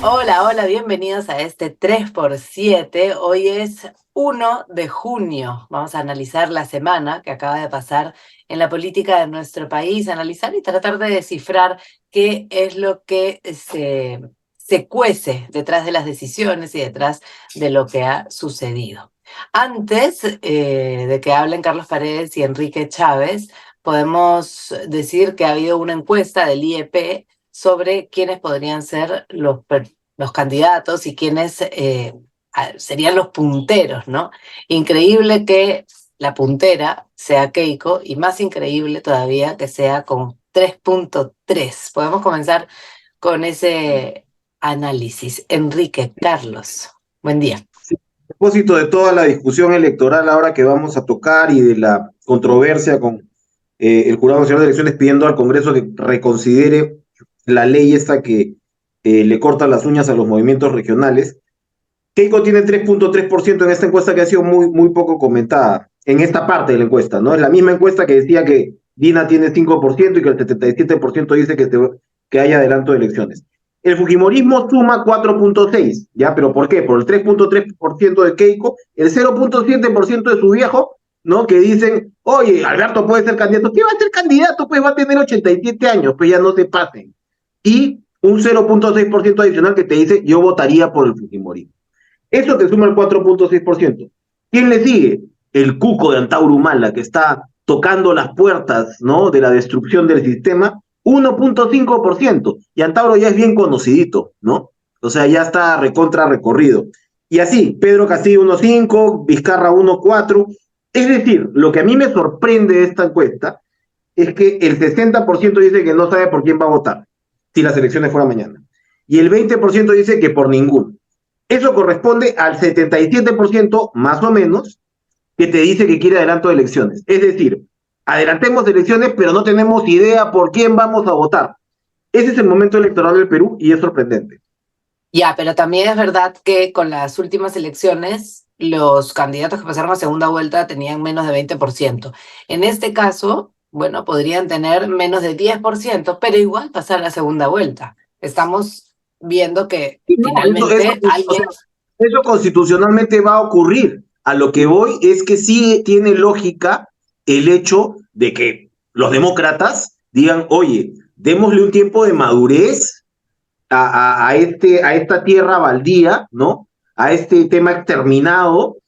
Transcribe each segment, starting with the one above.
Hola, hola, bienvenidos a este 3x7. Hoy es 1 de junio. Vamos a analizar la semana que acaba de pasar en la política de nuestro país, analizar y tratar de descifrar qué es lo que se cuece detrás de las decisiones y detrás de lo que ha sucedido. Antes de que hablen Carlos Paredes y Enrique Chávez, podemos decir que ha habido una encuesta del IEP sobre quiénes podrían ser los candidatos y quiénes serían los punteros, ¿no? Increíble que la puntera sea Keiko y más increíble todavía que sea con 3.3. Podemos comenzar con ese análisis. Enrique, Carlos, buen día. Sí, a propósito de toda la discusión electoral ahora que vamos a tocar y de la controversia con el Jurado Nacional de Elecciones pidiendo al Congreso que reconsidere la ley esta que le corta las uñas a los movimientos regionales, Keiko tiene 3.3% en esta encuesta que ha sido muy poco comentada, en esta parte de la encuesta, ¿no? Es la misma encuesta que decía que Dina tiene 5% y que el 77% dice que hay adelanto de elecciones. El Fujimorismo suma 4.6, ¿ya? ¿Pero por qué? Por el 3.3% de Keiko, el 0.7% de su viejo, ¿no? Que dicen, oye, Alberto puede ser candidato. ¿Qué va a ser candidato? Pues va a tener 87 años, pues ya no se pasen. Y un 0.6% adicional que te dice, yo votaría por el Fujimorismo. Eso te suma el 4.6%. ¿Quién le sigue? El cuco de Antauro Humala, que está tocando las puertas, ¿no?, de la destrucción del sistema, 1.5%. Y Antauro ya es bien conocidito, ¿no? O sea, ya está recontra recorrido. Y así, Pedro Castillo 1.5, Vizcarra 1.4. Es decir, lo que a mí me sorprende de esta encuesta es que el 60% dice que no sabe por quién va a votar si las elecciones fueran mañana. Y el 20% dice que por ninguno. Eso corresponde al 77% más o menos que te dice que quiere adelanto de elecciones. Es decir, adelantemos elecciones, pero no tenemos idea por quién vamos a votar. Ese es el momento electoral del Perú y es sorprendente. Ya, pero también es verdad que con las últimas elecciones, los candidatos que pasaron a segunda vuelta tenían menos de 20%. En este caso, bueno, podrían tener menos de 10%, pero igual pasar a la segunda vuelta. Estamos viendo que Y no, finalmente o alguien. sea, eso constitucionalmente va a ocurrir. A lo que voy es que sí tiene lógica el hecho de que los demócratas digan, oye, démosle un tiempo de madurez a esta tierra baldía, ¿no? A este tema exterminado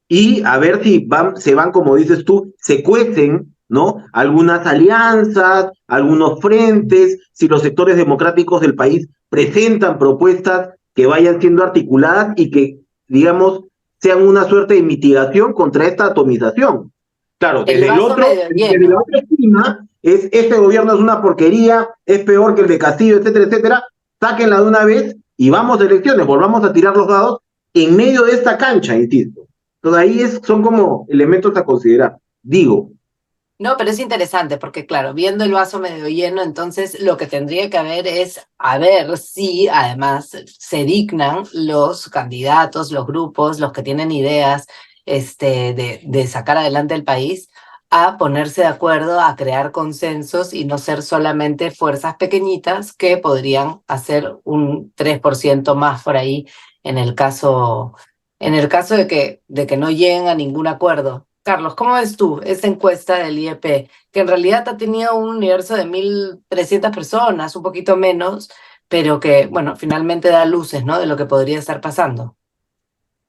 y a ver si se van, como dices tú, se cuecen, ¿no? Algunas alianzas, algunos frentes, si los sectores democráticos del país presentan propuestas que vayan siendo articuladas y que, digamos, sean una suerte de mitigación contra esta atomización. Claro, El desde el vaso otro, medio desde la lleno. otra esquina, este gobierno es una porquería, es peor que el de Castillo, etcétera, etcétera, sáquenla de una vez y vamos a elecciones, volvamos a tirar los dados en medio de esta cancha, insisto. Entonces ahí son como elementos a considerar. Digo, No, pero es interesante porque, claro, viendo el vaso medio lleno, entonces lo que tendría que haber es a ver si además se dignan los candidatos, los grupos, los que tienen ideas de sacar adelante el país, a ponerse de acuerdo, a crear consensos y no ser solamente fuerzas pequeñitas que podrían hacer un 3% más por ahí en el caso de que no lleguen a ningún acuerdo. Carlos, ¿cómo ves tú esta encuesta del IEP, que en realidad ha tenido un universo de 1.300 personas, un poquito menos, pero que, bueno, finalmente da luces, ¿no?, de lo que podría estar pasando?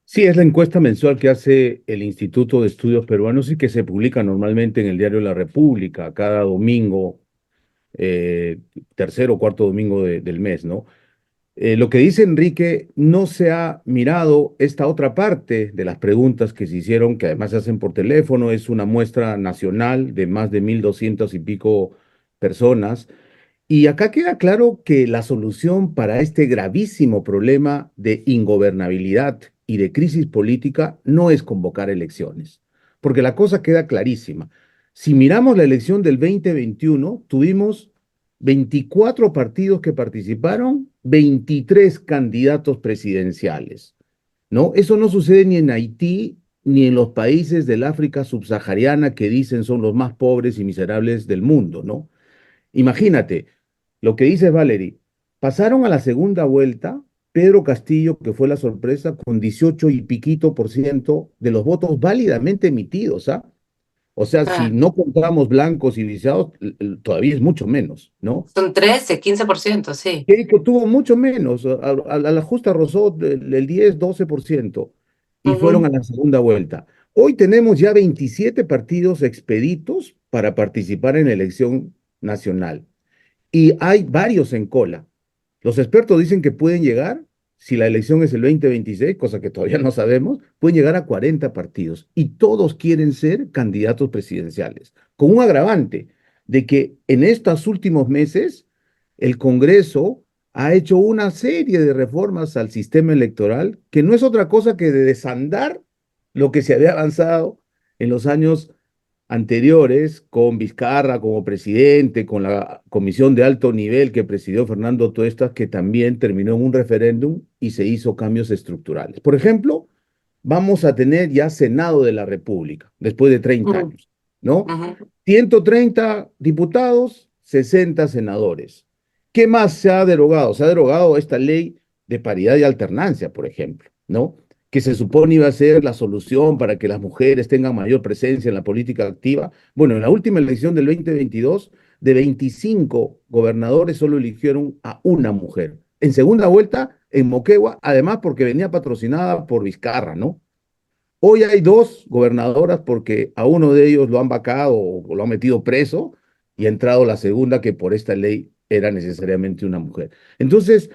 Sí, es la encuesta mensual que hace el Instituto de Estudios Peruanos y que se publica normalmente en el diario La República cada domingo, eh, tercer o cuarto domingo del mes, ¿no? Lo que dice Enrique, no se ha mirado esta otra parte de las preguntas que se hicieron, que además se hacen por teléfono, es una muestra nacional de más de 1.200 y pico personas. Y acá queda claro que la solución para este gravísimo problema de ingobernabilidad y de crisis política no es convocar elecciones, porque la cosa queda clarísima. Si miramos la elección del 2021, tuvimos 24 partidos que participaron, 23 candidatos presidenciales, ¿no? Eso no sucede ni en Haití ni en los países del África subsahariana que dicen son los más pobres y miserables del mundo, ¿no? Imagínate, lo que dice Valerie, pasaron a la segunda vuelta, Pedro Castillo, que fue la sorpresa, con 18 y piquito por ciento de los votos válidamente emitidos, ¿ah? O sea, si Ah, no contamos blancos y viciados, todavía es mucho menos, ¿no? son 13, 15%, sí. Keiko tuvo mucho menos, a la justa rozó el 10, 12% y fueron a Ujú. la segunda vuelta. Hoy tenemos ya 27 partidos expeditos para participar en la elección nacional y hay varios en cola. Los expertos dicen que pueden llegar, si la elección es el 2026, cosa que todavía no sabemos, pueden llegar a 40 partidos y todos quieren ser candidatos presidenciales, con un agravante de que en estos últimos meses el Congreso ha hecho una serie de reformas al sistema electoral que no es otra cosa que de desandar lo que se había avanzado en los años anteriores, con Vizcarra como presidente, con la comisión de alto nivel que presidió Fernando Tuestas, que también terminó en un referéndum y se hizo cambios estructurales. Por ejemplo, vamos a tener ya Senado de la República, después de 30 Ujú, años, ¿no? ujú. 130 diputados, 60 senadores. ¿Qué más se ha derogado? Se ha derogado esta ley de paridad y alternancia, por ejemplo, ¿no? Que se supone iba a ser la solución para que las mujeres tengan mayor presencia en la política activa. Bueno, en la última elección del 2022, de 25 gobernadores solo eligieron a una mujer. En segunda vuelta, en Moquegua, además porque venía patrocinada por Vizcarra, ¿no? Hoy hay dos gobernadoras porque a uno de ellos lo han vacado o lo han metido preso y ha entrado la segunda que por esta ley era necesariamente una mujer. Entonces,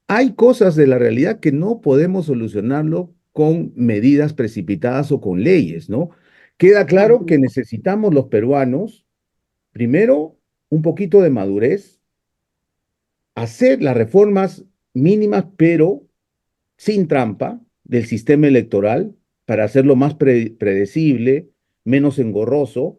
hay cosas de la realidad que no podemos solucionarlo con medidas precipitadas o con leyes, ¿no? Queda claro que Ujú. necesitamos los peruanos, primero, un poquito de madurez, hacer las reformas mínimas, pero sin trampa del sistema electoral para hacerlo más predecible, menos engorroso.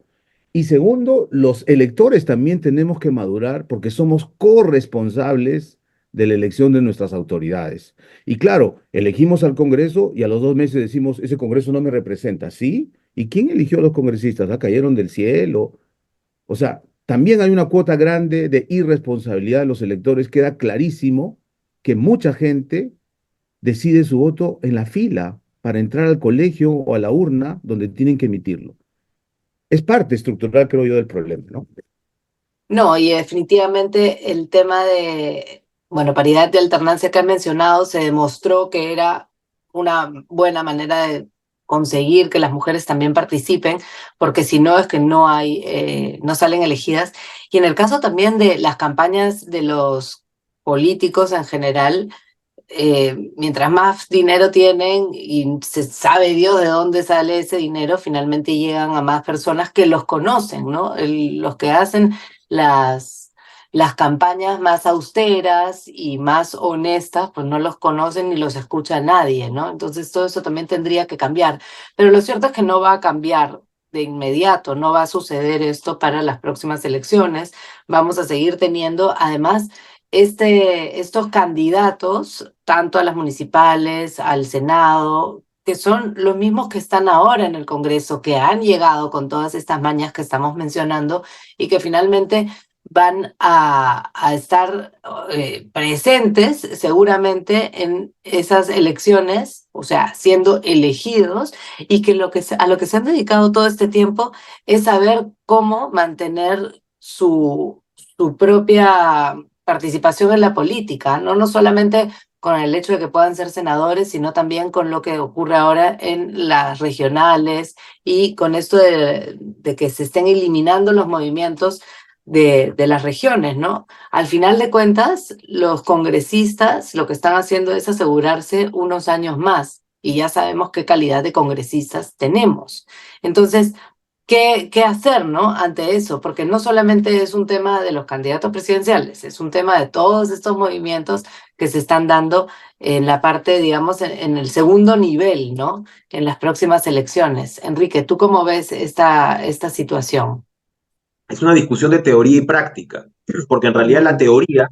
Y segundo, los electores también tenemos que madurar porque somos corresponsables de la elección de nuestras autoridades. Y claro, elegimos al Congreso y a los 2 meses decimos, ese Congreso no me representa. ¿Sí? ¿Y quién eligió a los congresistas? ¿Ah, cayeron del cielo? O sea, también hay una cuota grande de irresponsabilidad de los electores. Queda clarísimo que mucha gente decide su voto en la fila para entrar al colegio o a la urna donde tienen que emitirlo. Es parte estructural, creo yo, del problema, ¿no? No, y definitivamente el tema de, bueno, paridad de alternancia que han mencionado se demostró que era una buena manera de conseguir que las mujeres también participen, porque si no es que no hay, no salen elegidas. Y en el caso también de las campañas de los políticos en general, mientras más dinero tienen y se sabe Dios de dónde sale ese dinero, finalmente llegan a más personas que los conocen, ¿no? Los que hacen las campañas más austeras y más honestas, pues no los conocen ni los escucha nadie, ¿no? Entonces todo eso también tendría que cambiar. Pero lo cierto es que no va a cambiar de inmediato, no va a suceder esto para las próximas elecciones. Vamos a seguir teniendo, además, estos candidatos, tanto a las municipales, al Senado, que son los mismos que están ahora en el Congreso, que han llegado con todas estas mañas que estamos mencionando y que finalmente van a estar presentes seguramente en esas elecciones, o sea, siendo elegidos, y que, a lo que se han dedicado todo este tiempo es saber cómo mantener su propia participación en la política, ¿no? No solamente con el hecho de que puedan ser senadores, sino también con lo que ocurre ahora en las regionales y con esto de que se estén eliminando los movimientos de las regiones, ¿no? Al final de cuentas, los congresistas lo que están haciendo es asegurarse unos años más y ya sabemos qué calidad de congresistas tenemos. Entonces, ¿qué hacer, ¿no? Ante eso, porque no solamente es un tema de los candidatos presidenciales, es un tema de todos estos movimientos que se están dando en la parte, digamos, en el segundo nivel, ¿no? En las próximas elecciones. Enrique, ¿tú cómo ves esta situación? Es una discusión de teoría y práctica, porque en realidad la Ujú, teoría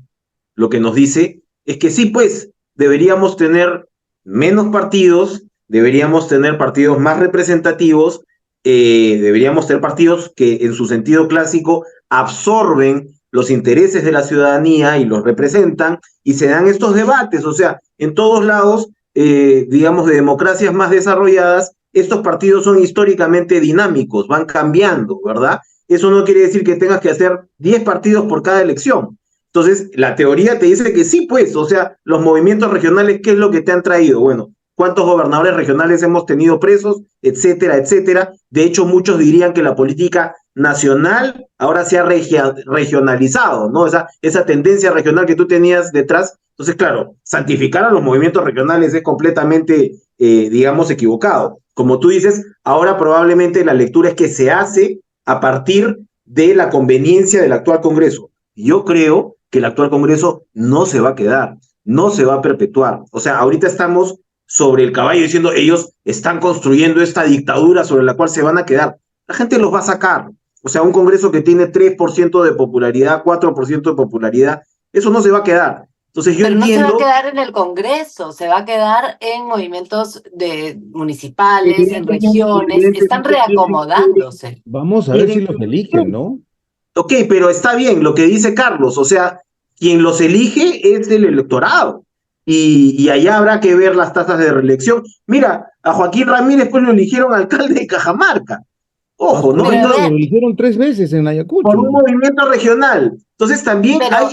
lo que nos dice es que sí, pues deberíamos tener menos partidos, deberíamos tener partidos más representativos, deberíamos tener partidos que en su sentido clásico absorben los intereses de la ciudadanía y los representan y se dan estos debates. O sea, en todos lados, digamos, de democracias más desarrolladas, estos partidos son históricamente dinámicos, van cambiando, ¿verdad? Eso no quiere decir que tengas que hacer 10 partidos por cada elección. Entonces, la teoría te dice que sí, pues, o sea, los movimientos regionales, ¿qué es lo que te han traído? Bueno, ¿cuántos gobernadores regionales hemos tenido presos? Etcétera, etcétera. De hecho, muchos dirían que la política nacional ahora se ha regionalizado, ¿no? Esa tendencia regional que tú tenías detrás. Entonces, claro, santificar a los movimientos regionales es completamente, digamos, equivocado. Como tú dices, ahora probablemente la lectura es que se hace a partir de la conveniencia del actual Congreso. Yo creo que el actual Congreso no se va a quedar, no se va a perpetuar. O sea, ahorita estamos sobre el caballo diciendo ellos están construyendo esta dictadura sobre la cual se van a quedar. La gente los va a sacar. O sea, un Congreso que tiene 3% de popularidad, 4% de popularidad, eso no se va a quedar. Entonces yo Pero no se va a entiendo... quedar en el Congreso, se va a quedar en movimientos municipales, en regiones, están Evidentemente reacomodándose. Vamos a ver si tienen los eligen, ¿no? Ok, pero está bien lo que dice Carlos, o sea, quien los elige es el electorado y allá habrá que ver las tasas de reelección. Mira, a Joaquín Ramírez pues lo eligieron alcalde de Cajamarca, Más ojo, ¿no? Pero Y a no correcto, lo ver, eligieron 3 veces en por un Ayacucho. movimiento regional. Entonces también pero,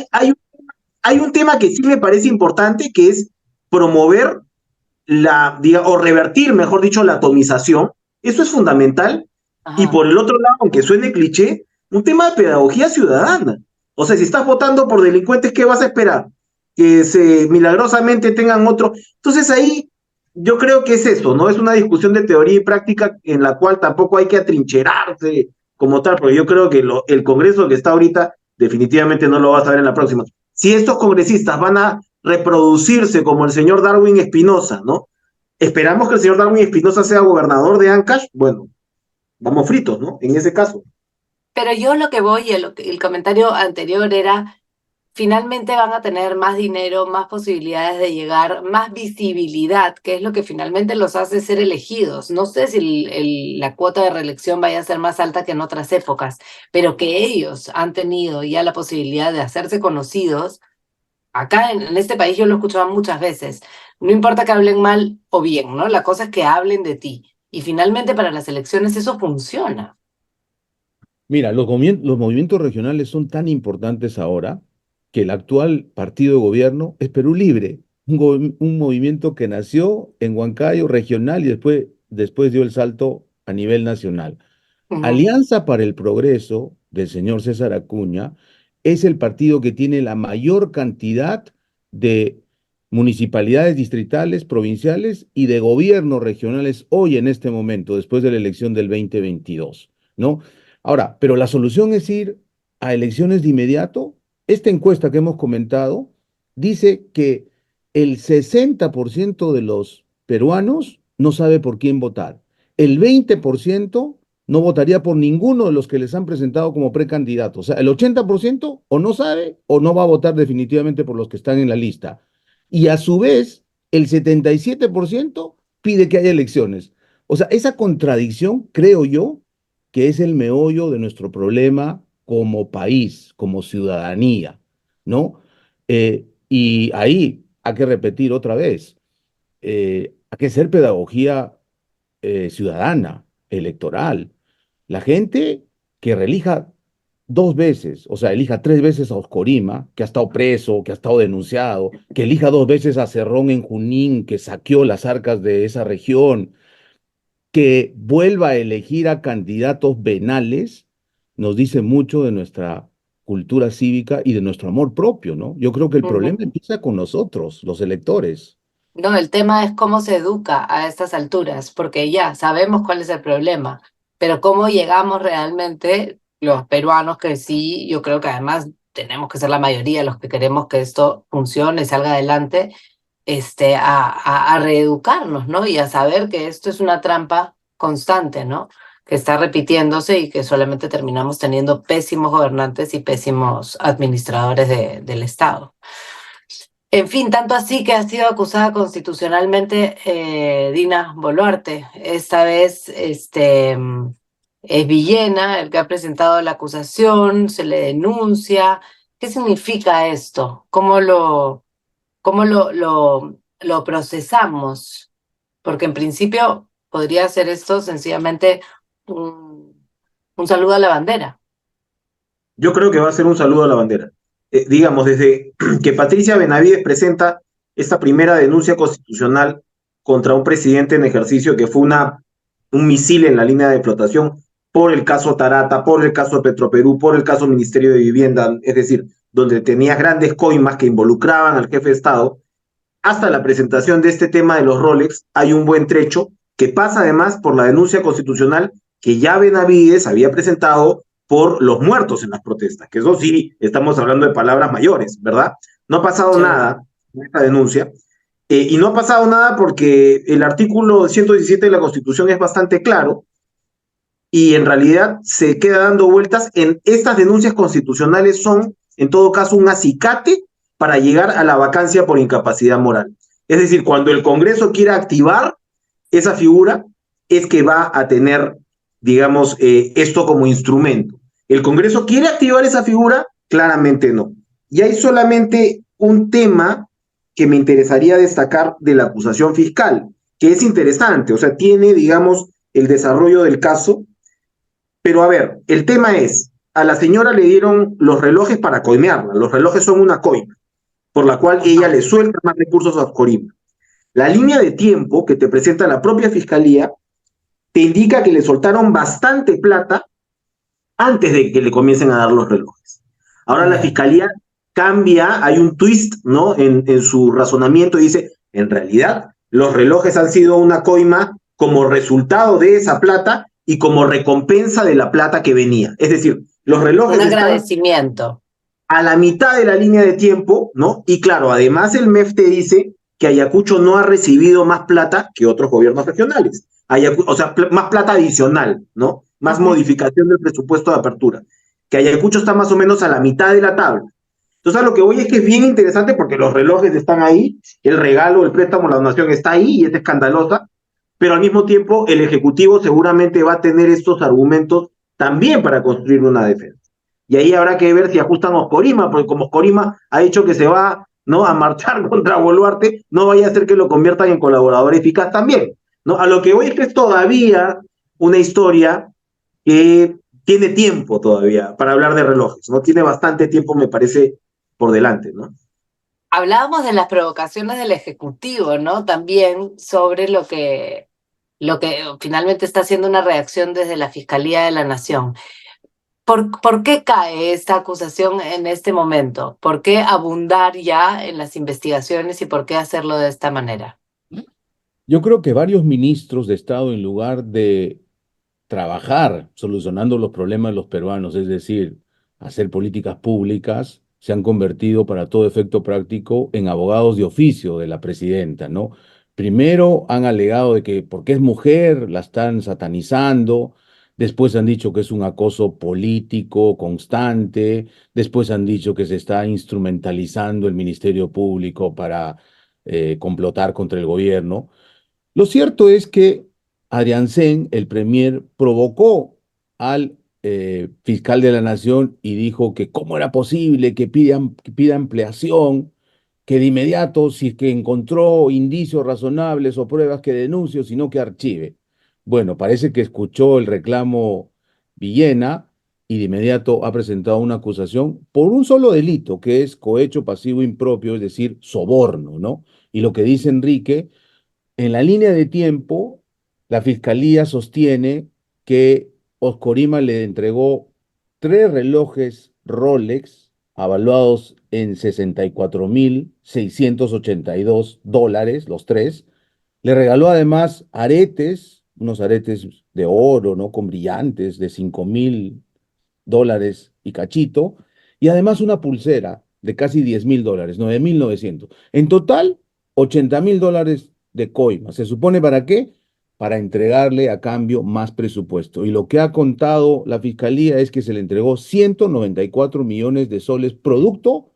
hay un tema que sí me parece importante, que es promover o revertir, mejor dicho, la atomización. Eso es fundamental. Y ajá. por el otro lado, aunque suene cliché, un tema de pedagogía ciudadana. O sea, si estás votando por delincuentes, ¿qué vas a esperar? Que se milagrosamente tengan otro. Entonces ahí yo creo que es eso, ¿no? Es una discusión de teoría y práctica en la cual tampoco hay que atrincherarse como tal, porque yo creo que el Congreso que está ahorita definitivamente no lo vas a ver en la próxima. Si estos congresistas van a reproducirse como el señor Darwin Espinosa, ¿no? Esperamos que el señor Darwin Espinosa sea gobernador de Ancash, bueno, vamos fritos, ¿no? En ese caso. Pero yo lo que voy, el comentario anterior era, finalmente van a tener más dinero, más posibilidades de llegar, más visibilidad, que es lo que finalmente los hace ser elegidos. No sé si la cuota de reelección vaya a ser más alta que en otras épocas, pero que ellos han tenido ya la posibilidad de hacerse conocidos. Acá en este país yo lo he escuchado muchas veces. No importa que hablen mal o bien, ¿no? La cosa es que hablen de ti. Y finalmente para las elecciones eso funciona. Mira, los movimientos regionales son tan importantes ahora que el actual partido de gobierno es Perú Libre, un movimiento que nació en Huancayo regional y después dio el salto a nivel nacional. Ujú, Alianza para el Progreso del señor César Acuña es el partido que tiene la mayor cantidad de municipalidades distritales, provinciales y de gobiernos regionales hoy en este momento, después de la elección del 2022, ¿no? Ahora, pero la solución es ir a elecciones de inmediato. Esta encuesta que hemos comentado dice que el 60% de los peruanos no sabe por quién votar. El 20% no votaría por ninguno de los que les han presentado como precandidatos. O sea, el 80% o no sabe o no va a votar definitivamente por los que están en la lista. Y a su vez, el 77% pide que haya elecciones. O sea, esa contradicción, creo yo, que es el meollo de nuestro problema como país, como ciudadanía, ¿no? Y ahí hay que repetir otra vez, hay que hacer pedagogía ciudadana, electoral. La gente que reelija 2 veces, o sea, elija 3 veces a Oscorima, que ha estado preso, que ha estado denunciado, que elija 2 veces a Cerrón en Junín, que saqueó las arcas de esa región, que vuelva a elegir a candidatos venales, nos dice mucho de nuestra cultura cívica y de nuestro amor propio, ¿no? Yo creo que el problema ujú. empieza con nosotros, los electores. No, el tema es cómo se educa a estas alturas, porque ya sabemos cuál es el problema, pero cómo llegamos realmente los peruanos, que sí, yo creo que además tenemos que ser la mayoría los que queremos que esto funcione, salga adelante, a reeducarnos, ¿no? Y a saber que esto es una trampa constante, ¿no? Que está repitiéndose y que solamente terminamos teniendo pésimos gobernantes y pésimos administradores del Estado. En fin, tanto así que ha sido acusada constitucionalmente Dina Boluarte. Esta vez es Villena el que ha presentado la acusación, se le denuncia. ¿Qué significa esto? ¿Cómo lo lo procesamos? Porque en principio podría ser esto sencillamente un saludo a la bandera. Yo creo que va a ser un saludo a la bandera. Digamos, desde que Patricia Benavides presenta esta primera denuncia constitucional contra un presidente en ejercicio que fue un misil en la línea de flotación por el caso Tarata, por el caso Petroperú, por el caso Ministerio de Vivienda, es decir, donde tenías grandes coimas que involucraban al jefe de Estado, hasta la presentación de este tema de los Rolex, hay un buen trecho que pasa además por la denuncia constitucional que ya Benavides había presentado por los muertos en las protestas, que eso sí, estamos hablando de palabras mayores, ¿verdad? No ha pasado Sí. nada en esta denuncia, y no ha pasado nada porque el artículo 117 de la Constitución es bastante claro, y en realidad se queda dando vueltas en estas denuncias constitucionales son, en todo caso, un acicate para llegar a la vacancia por incapacidad moral. Es decir, cuando el Congreso quiera activar esa figura, es que va a tener, digamos, esto como instrumento. ¿El Congreso quiere activar esa figura? Claramente no. Y hay solamente un tema que me interesaría destacar de la acusación fiscal, que es interesante, o sea, tiene, digamos, el desarrollo del caso, pero a ver, el tema es, a la señora le dieron los relojes para coimearla, los relojes son una coima, por la cual ella le suelta más recursos a Oscorima. La línea de tiempo que te presenta la propia fiscalía te indica que le soltaron bastante plata antes de que le comiencen a dar los relojes. Ahora la fiscalía cambia, hay un twist, ¿no? En su razonamiento y dice, en realidad, los relojes han sido una coima como resultado de esa plata y como recompensa de la plata que venía. Es decir, los relojes Un están agradecimiento. a la mitad de la línea de tiempo, ¿no? Y claro, además el MEF te dice que Ayacucho no ha recibido más plata que otros gobiernos regionales. O sea, más plata adicional, ¿no? Más modificación del presupuesto de apertura. Que Ayacucho está más o menos a la mitad de la tabla. Entonces, a lo que voy es que es bien interesante porque los relojes están ahí, el regalo, el préstamo, la donación está ahí y es escandalosa, pero al mismo tiempo el Ejecutivo seguramente va a tener estos argumentos también para construir una defensa. Y ahí habrá que ver si ajustan a Oscorima, porque como Oscorima ha dicho que se va, ¿no?, a marchar contra Boluarte, no vaya a ser que lo conviertan en colaborador eficaz también, ¿no? A lo que voy es que es todavía una historia que tiene tiempo todavía para hablar de relojes, ¿no? Tiene bastante tiempo, me parece, por delante, ¿no? Hablábamos de las provocaciones del Ejecutivo, ¿no? También sobre lo que finalmente está haciendo una reacción desde la Fiscalía de la Nación. ¿Por qué cae esta acusación en este momento? ¿Por qué abundar ya en las investigaciones y por qué hacerlo de esta manera? Yo creo que varios ministros de Estado, en lugar de trabajar solucionando los problemas de los peruanos, es decir, hacer políticas públicas, se han convertido para todo efecto práctico en abogados de oficio de la presidenta, ¿no? Primero han alegado de que porque es mujer la están satanizando, después han dicho que es un acoso político constante, después han dicho que se está instrumentalizando el Ministerio Público para complotar contra el gobierno. Lo cierto es que Adrián Sen, el premier, provocó al fiscal de la Nación y dijo que cómo era posible que pida ampliación, que de inmediato, si es que encontró indicios razonables o pruebas, que denuncie, sino que archive. Bueno, parece que escuchó el reclamo Villena y de inmediato ha presentado una acusación por un solo delito, que es cohecho pasivo impropio, es decir, soborno, ¿no? Y lo que dice Enrique, en la línea de tiempo, la fiscalía sostiene que Oscorima le entregó 3 relojes Rolex avaluados en $64,682, los tres. Le regaló además aretes, unos aretes de oro, ¿no? Con brillantes de $5,000 y cachito, y además una pulsera de casi $10,000, 9,900. En total, $80,000 de coima. ¿Se supone para qué? Para entregarle a cambio más presupuesto. Y lo que ha contado la fiscalía es que se le entregó 194 millones de soles producto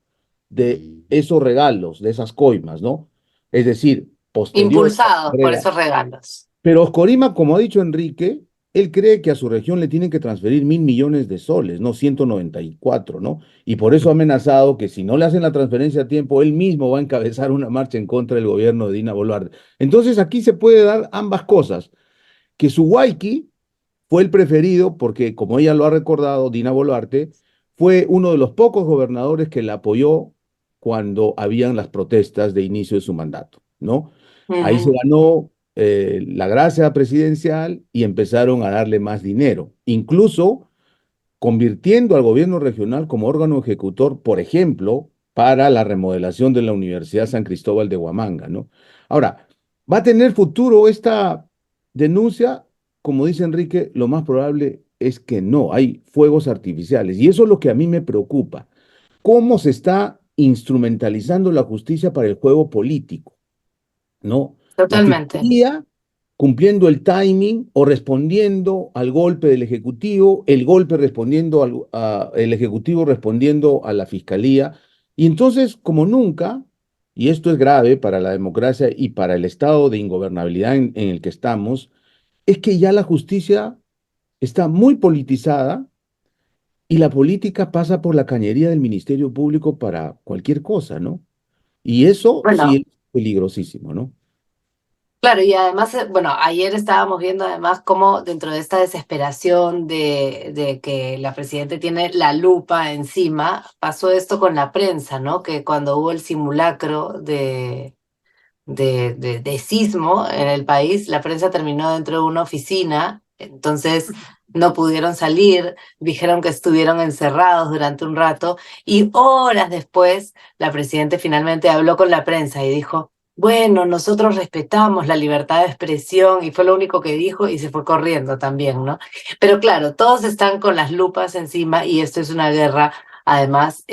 de esos regalos, de esas coimas, ¿no? Es decir, posterior a la Impulsados por entrega. esos regalos. Pero Oscorima, como ha dicho Enrique, él cree que a su región le tienen que transferir 1.000 millones de soles, no 194, ¿no? Y por eso ha amenazado que si no le hacen la transferencia a tiempo, él mismo va a encabezar una marcha en contra del gobierno de Dina Boluarte. Entonces aquí se puede dar ambas cosas, que su Suwaiki fue el preferido porque, como ella lo ha recordado, Dina Boluarte fue uno de los pocos gobernadores que la apoyó cuando habían las protestas de inicio de su mandato, ¿no? Ahí se Ujú. ganó la gracia presidencial y empezaron a darle más dinero, incluso convirtiendo al gobierno regional como órgano ejecutor, por ejemplo, para la remodelación de la Universidad San Cristóbal de Huamanga, ¿no? Ahora, ¿va a tener futuro esta denuncia? Como dice Enrique, lo más probable es que no, hay fuegos artificiales. Y eso es lo que a mí me preocupa. ¿Cómo se está instrumentalizando la justicia para el juego político? ¿No? La Totalmente. fiscalía cumpliendo el timing o respondiendo al golpe del Ejecutivo, el golpe respondiendo el Ejecutivo respondiendo a la fiscalía. Y entonces, como nunca, y esto es grave para la democracia y para el estado de ingobernabilidad en el que estamos, es que ya la justicia está muy politizada y la política pasa por la cañería del Ministerio Público para cualquier cosa, ¿no? Y eso sí Bueno, es peligrosísimo, ¿no? claro, y además, bueno, ayer estábamos viendo además cómo dentro de esta desesperación de que la presidenta tiene la lupa encima, pasó esto con la prensa, ¿no? Que cuando hubo el simulacro de sismo en el país, la prensa terminó dentro de una oficina, entonces no pudieron salir, dijeron que estuvieron encerrados durante un rato y horas después la presidenta finalmente habló con la prensa y dijo, bueno, nosotros respetamos la libertad de expresión y fue lo único que dijo y se fue corriendo también, ¿no? Pero claro, todos están con las lupas encima y esto es una guerra además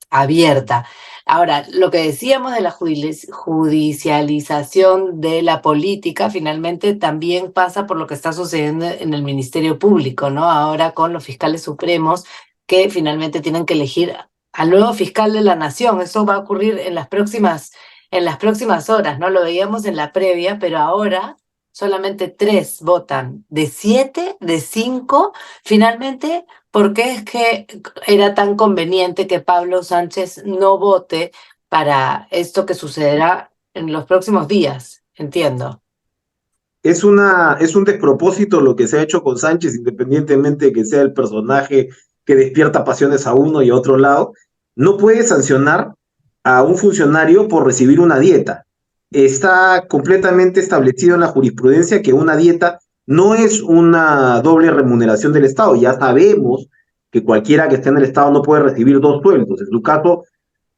abierta. Ahora, lo que decíamos de la judicialización de la política, finalmente también pasa por lo que está sucediendo en el Ministerio Público, ¿no? Ahora con los fiscales supremos que finalmente tienen que elegir al nuevo fiscal de la nación. Eso va a ocurrir en las próximas horas, ¿no? Lo veíamos en la previa, pero ahora solamente 3 votan de 7, de 5. Finalmente, ¿por qué es que era tan conveniente que Pablo Sánchez no vote para esto que sucederá en los próximos días? Entiendo. Es un despropósito lo que se ha hecho con Sánchez, independientemente de que sea el personaje que despierta pasiones a uno y a otro lado. No puede sancionar a un funcionario por recibir una dieta. Está completamente establecido en la jurisprudencia que una dieta no es una doble remuneración del Estado. Ya sabemos que cualquiera que esté en el Estado no puede recibir dos sueldos. En su caso,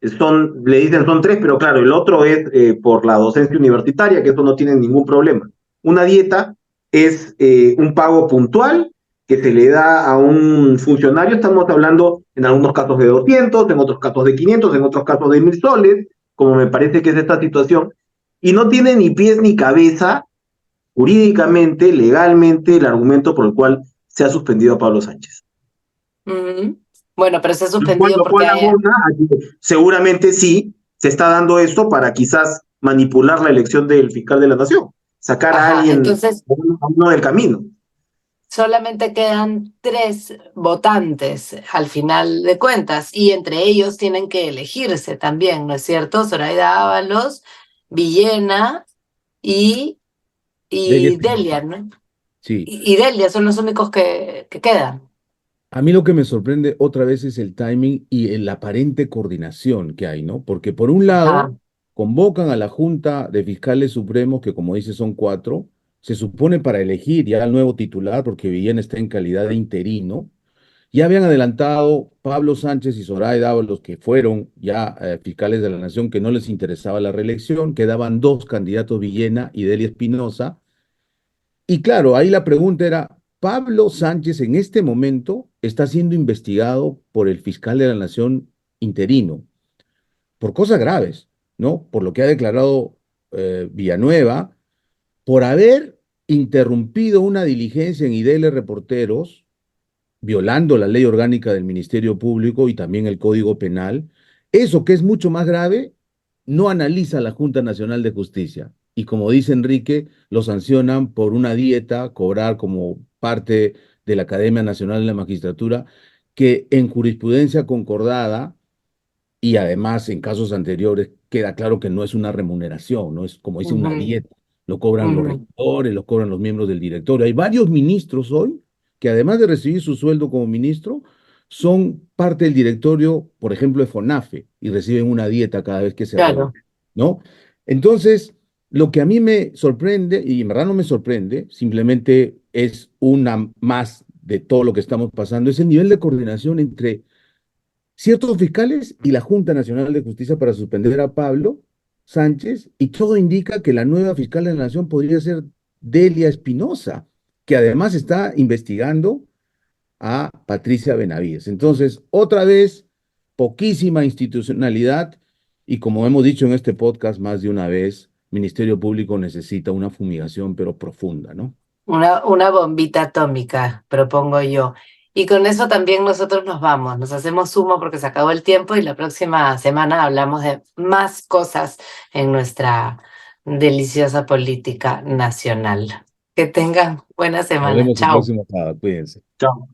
le dicen son tres, pero claro, el otro es por la docencia universitaria, que eso no tiene ningún problema. Una dieta es un pago puntual que se le da a un funcionario, estamos hablando en algunos casos de 200, en otros casos de 500, en otros casos de 1.000 soles, como me parece que es esta situación, y no tiene ni pies ni cabeza jurídicamente, legalmente, el argumento por el cual se ha suspendido a Pablo Sánchez. Ujú. Bueno, pero se ha suspendido Cuando porque Juan hay... Abona, seguramente sí, se está dando esto para quizás manipular la elección del fiscal de la nación, sacar a Ajá, alguien, entonces a uno del camino. solamente quedan 3 votantes al final de cuentas y entre ellos tienen que elegirse también, ¿no es cierto? Zoraida Ábalos, Villena y, Delia y Espinosa. Delia, ¿no? Sí. Y Delia son los únicos que quedan. A mí lo que me sorprende otra vez es el timing y la aparente coordinación que hay, ¿no? Porque por un lado, Ajá. convocan a la Junta de Fiscales Supremos, que como dice son 4, se supone para elegir ya al nuevo titular, porque Villena está en calidad de interino. Ya habían adelantado Pablo Sánchez y Zoraida Ábalos, que fueron ya fiscales de la Nación, que no les interesaba la reelección, quedaban dos candidatos, Villena y Delia Espinosa. Y claro, ahí la pregunta era, Pablo Sánchez en este momento está siendo investigado por el fiscal de la Nación interino, por cosas graves, ¿no? Por lo que ha declarado Villanueva, por haber interrumpido una diligencia en IDL Reporteros, violando la ley orgánica del Ministerio Público y también el Código Penal. Eso que es mucho más grave, no analiza la Junta Nacional de Justicia. y como dice Enrique, lo sancionan por una dieta, cobrar como parte de la Academia Nacional de la Magistratura, que en jurisprudencia concordada y además en casos anteriores queda claro que no es una remuneración, no es como dice una Ujú, dieta, lo cobran los ujú. regidores, lo cobran los miembros del directorio. Hay varios ministros hoy que además de recibir su sueldo como ministro, son parte del directorio, por ejemplo, de FONAFE, y reciben una dieta cada vez que se reúnen, Claro. ¿no? Entonces, lo que a mí me sorprende, y en verdad no me sorprende, simplemente es una más de todo lo que estamos pasando, es el nivel de coordinación entre ciertos fiscales y la Junta Nacional de Justicia para suspender a Pablo Sánchez, y todo indica que la nueva fiscal de la Nación podría ser Delia Espinosa, que además está investigando a Patricia Benavides. Entonces, otra vez, poquísima institucionalidad y como hemos dicho en este podcast más de una vez, Ministerio Público necesita una fumigación, pero profunda, ¿no? Una bombita atómica, propongo yo. Y con eso también nosotros nos vamos, nos hacemos humo porque se acabó el tiempo y la próxima semana hablamos de más cosas en nuestra deliciosa política nacional. Que tengan buena Nos semana. vemos el Chao. próximo sábado, cuídense. Chao.